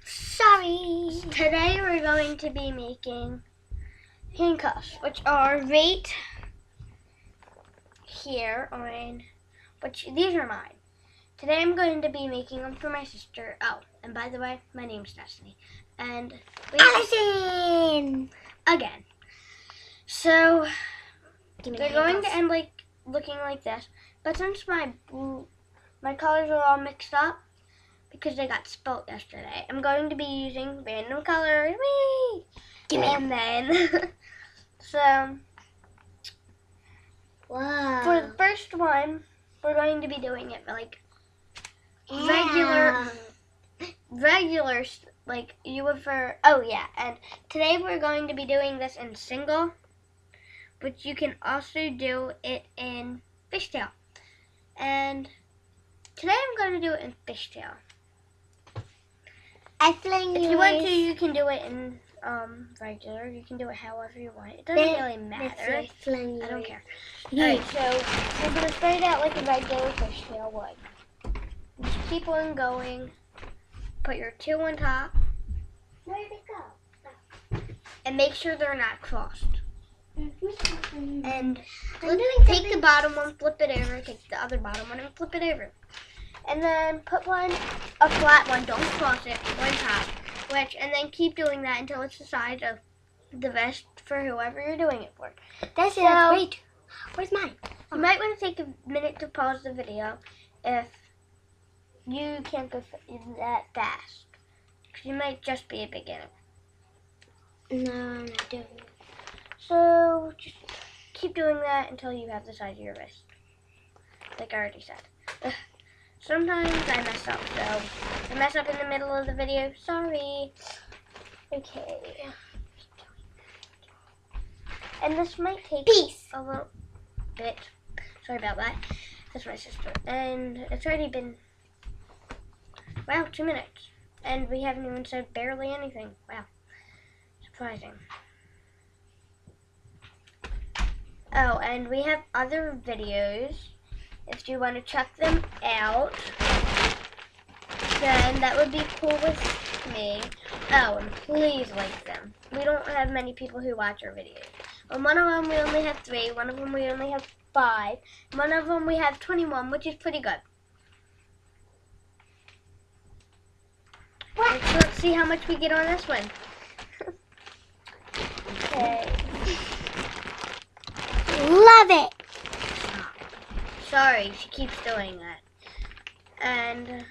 Sorry. Today we're going to be making handcuffs, which are right here on, these are mine. Today I'm going to be making them for my sister. Oh, and by the way, my name's Destiny. And Allison! Again. So, They're going to end looking like this. But since my colors are all mixed up, because they got spilt yesterday, I'm going to be using random colors. Whee! And then, so, Wow. for the first one, we're going to be doing it like regular, like you would for, oh yeah, and today we're going to be doing this in single, but you can also do it in fishtail. And today I'm going to do it in fishtail. If you want to, you can do it in regular. You can do it however you want. It doesn't really matter. I don't care. Alright, so we're going to start out like a regular fishtail would. Just keep on going. Put your two on top. Where did it go? And make sure they're not crossed. And take the bottom one, flip it over. Take the other bottom one and flip it over. And then put one, a flat one, don't cross it, one top, and then keep doing that until it's the size of the vest for whoever you're doing it for. That's great. Where's mine? You might want to take a minute to pause the video if you can't go that fast, because you might just be a beginner. No, I'm not doing it. So just keep doing that until you have the size of your wrist, like I already said. Sometimes I mess up, so I mess up in the middle of the video. Sorry. Okay. And this might take a little bit. Sorry about that. That's my sister. And it's already been, wow, 2 minutes. And we haven't even said barely anything. Wow. Surprising. Oh, and we have other videos. If you want to check them out, then that would be cool with me. Oh, and please like them. We don't have many people who watch our videos. On one of them we only have 3, one of them we only have 5, one of them we have 21, which is pretty good. Let's see how much we get on this one. Okay. Love it. Sorry, she keeps doing that. And,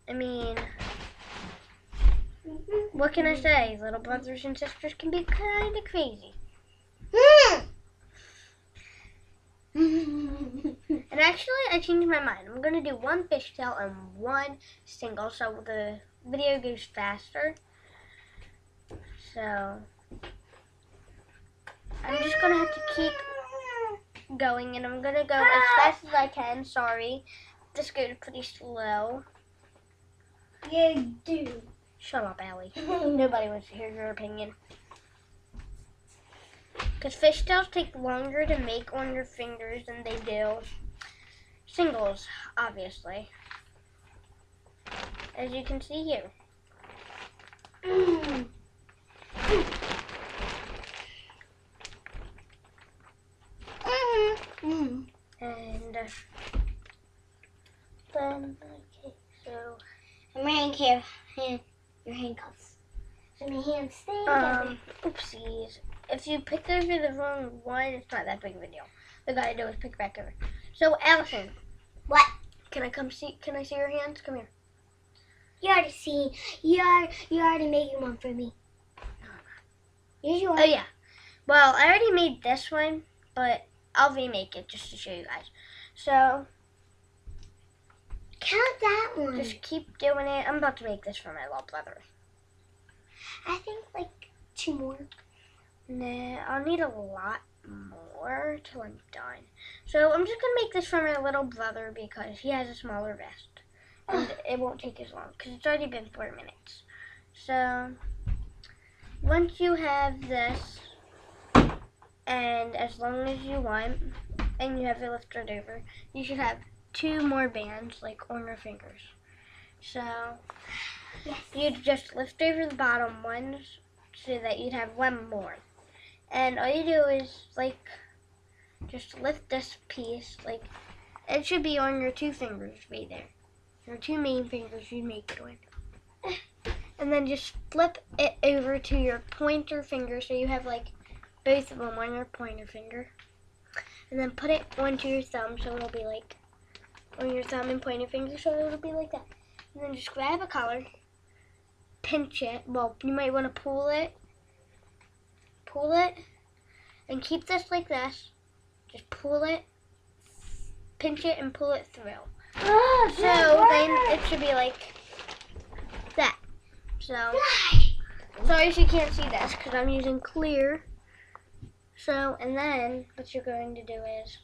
I mean, what can I say? Little brothers and sisters can be kind of crazy. And actually, I changed my mind. I'm going to do one fishtail and one single, so the video goes faster. So, I'm just going to have to keep going, and I'm going to go as fast as I can. Sorry. This goes pretty slow. Yeah, you do. Shut up, Allie. Nobody wants to hear your opinion. Because fishtails take longer to make on your fingers than they do singles, obviously. As you can see here. And then, okay, so I'm wearing your handcuffs. So my hands stay together. Oopsies. If you picked over the wrong one, it's not that big of a deal. All you gotta do is pick back over. So, Allison. What? Can I see your hands? Come here. You already making one for me. Here's yours. Oh, yeah. Well, I already made this one, but I'll remake it just to show you guys. So, count that one. Just keep doing it. I'm about to make this for my little brother. I think like 2 more. Nah, I'll need a lot more till I'm done. So I'm just going to make this for my little brother because he has a smaller vest. And it won't take as long because it's already been 4 minutes. So once you have this, and as long as you want, and you have it lifted over, you should have 2 more bands like on your fingers. So Yes. you'd just lift over the bottom ones so that you'd have one more. And all you do is like just lift this piece, like it should be on your 2 fingers right there. Your 2 main fingers you make it with. And then just flip it over to your pointer finger so you have like both of them on your pointer finger. And then put it onto your thumb so it'll be like on your thumb and pointer finger so it'll be like that. And then just grab a color, pinch it. Well, you might want to pull it, and keep this like this. Just pull it, pinch it, and pull it through. Oh, So then it should be like that. So sorry if you can't see this because I'm using clear. So, and then what you're going to do is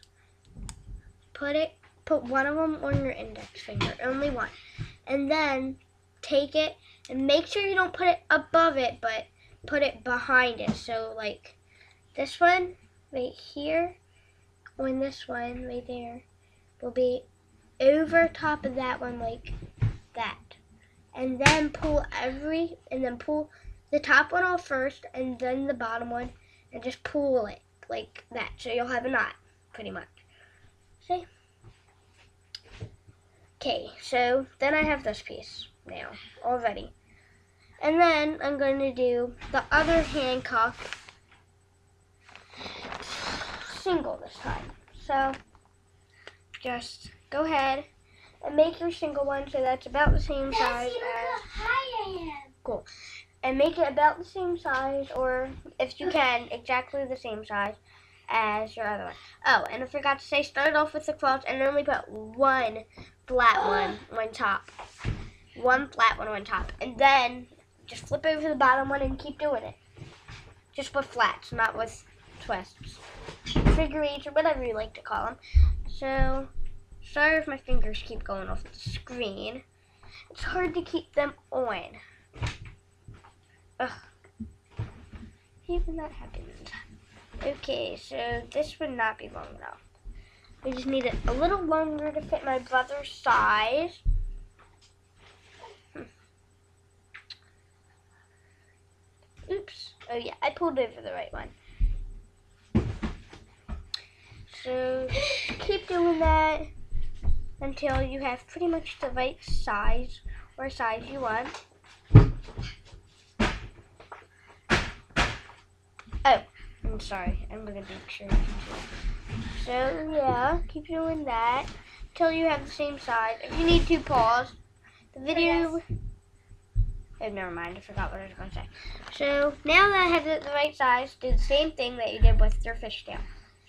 put one of them on your index finger, only one. And then take it and make sure you don't put it above it, but put it behind it. So like this one right here, on this one right there, will be over top of that one like that. And then pull the top one off first and then the bottom one and just pull it like that. So you'll have a knot, pretty much. See? Okay, so then I have this piece now already. And then I'm going to do the other handcuff single this time. So just go ahead and make your single one so that's about the same size Look as how high I am. cool. And make it about the same size, or if you can, exactly the same size as your other one. Oh, and I forgot to say, start off with the cross and only put one flat one on top. One flat one on top. And then just flip over the bottom one and keep doing it. Just with flats, not with twists. Figure eights, or whatever you like to call them. So, sorry if my fingers keep going off the screen. It's hard to keep them on. Ugh. Even that happens. Okay, so this would not be long enough. We just need it a little longer to fit my brother's size. Oops. Oh yeah, I pulled over the right one. So just keep doing that until you have pretty much the right size or size you want. Oh, I'm sorry. I'm going to make sure you can see. So, yeah, keep doing that until you have the same size. If you need to, pause the video. Oh, never mind. I forgot what I was going to say. So, now that I have it the right size, do the same thing that you did with your fishtail.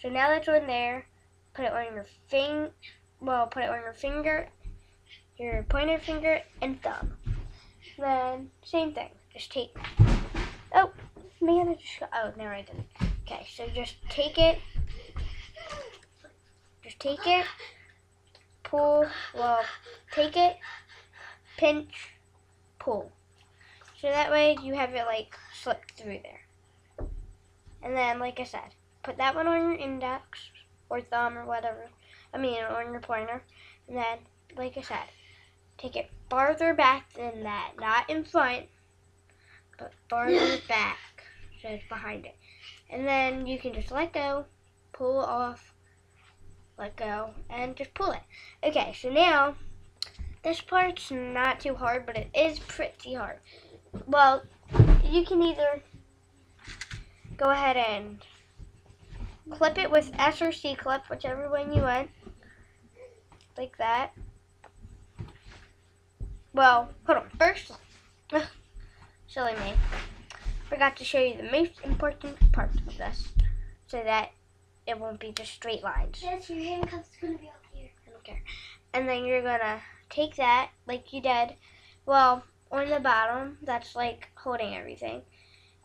So, now that's on there, put it on your put it on your finger, your pointer finger, and thumb. Then, same thing. Just take... Oh! Man, I just got, oh, no, I didn't. Okay, so just take it, take it, pinch, pull. So that way you have it like slip through there. And then, like I said, put that one on your index or thumb or whatever, on your pointer. And then, like I said, take it farther back than that, not in front, but farther back. So it's behind it. And then you can just let go, pull off, let go, and just pull it. Okay, so now, this part's not too hard, but it is pretty hard. Well, you can either go ahead and clip it with S or C clip, whichever one you want, like that. Well, hold on, first, silly me. Forgot to show you the most important part of this, so that it won't be just straight lines. Yes, your handcuff's gonna be up here. I don't care. And then you're gonna take that, like you did, well, on the bottom, that's like holding everything,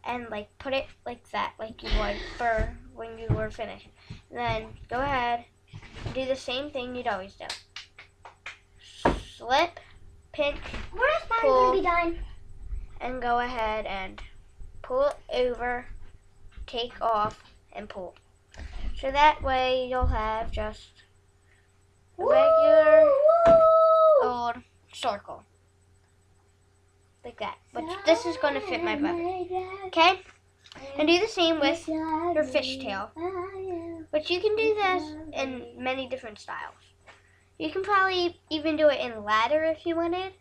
and like put it like that, like you would for when you were finished. And then go ahead and do the same thing you'd always do. Slip, pinch, Where's mine pull, gonna be done? and go ahead and pull it over, take off, and pull. So that way you'll have just a regular old circle. like that. But this is going to fit my brother. Okay? And do the same with your fishtail. But you can do this in many different styles. You can probably even do it in ladder if you wanted.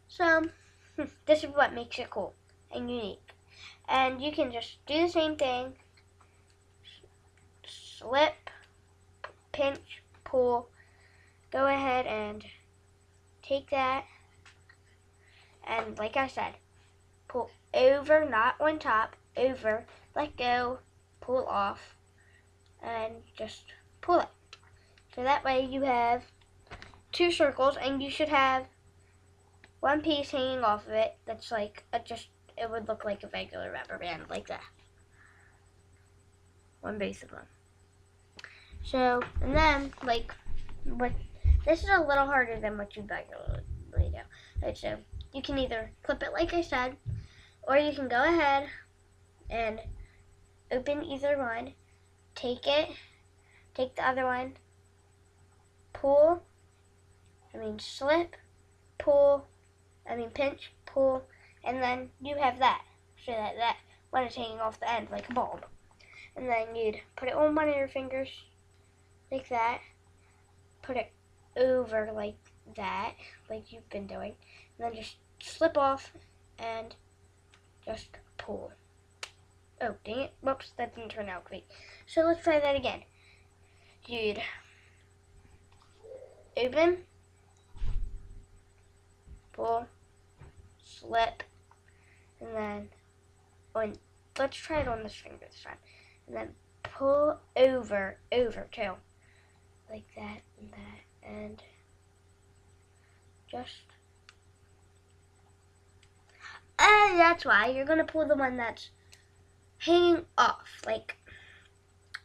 So, this is what makes it cool and unique. And you can just do the same thing. Slip, pinch, pull. Go ahead and take that. And like I said, pull over, not on top, over, let go, pull off, and just pull it. So that way you have 2 circles, and you should have one piece hanging off of it that's like it would look like a regular rubber band, like that. On both of them. So, and then, like, this is a little harder than what you regularly do. Right, so you can either clip it like I said, or you can go ahead and open either one, take the other one, slip, pinch, pull, and then you have that. So that one is hanging off the end like a bulb. And then you'd put it on one of your fingers, like that, put it over like that, like you've been doing, and then just slip off and just pull. Oh, dang it. Whoops, that didn't turn out great. So let's try that again. You'd open, pull, slip, and then let's try it on this finger this time. And then pull over too. Like that and that. And just, and that's why you're going to pull the one that's hanging off, like,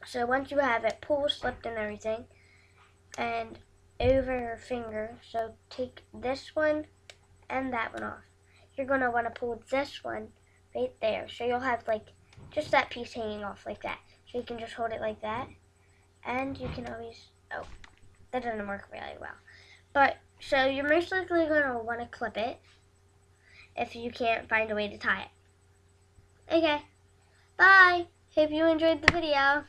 so once you have it pull, slipped and everything, and over your finger, so take this one and that one off. You're going to want to pull this one right there, so you'll have like just that piece hanging off like that. So you can just hold it like that, and you can always, oh, that doesn't work really well. But, so you're most likely going to want to clip it if you can't find a way to tie it. Okay. Bye! Hope you enjoyed the video.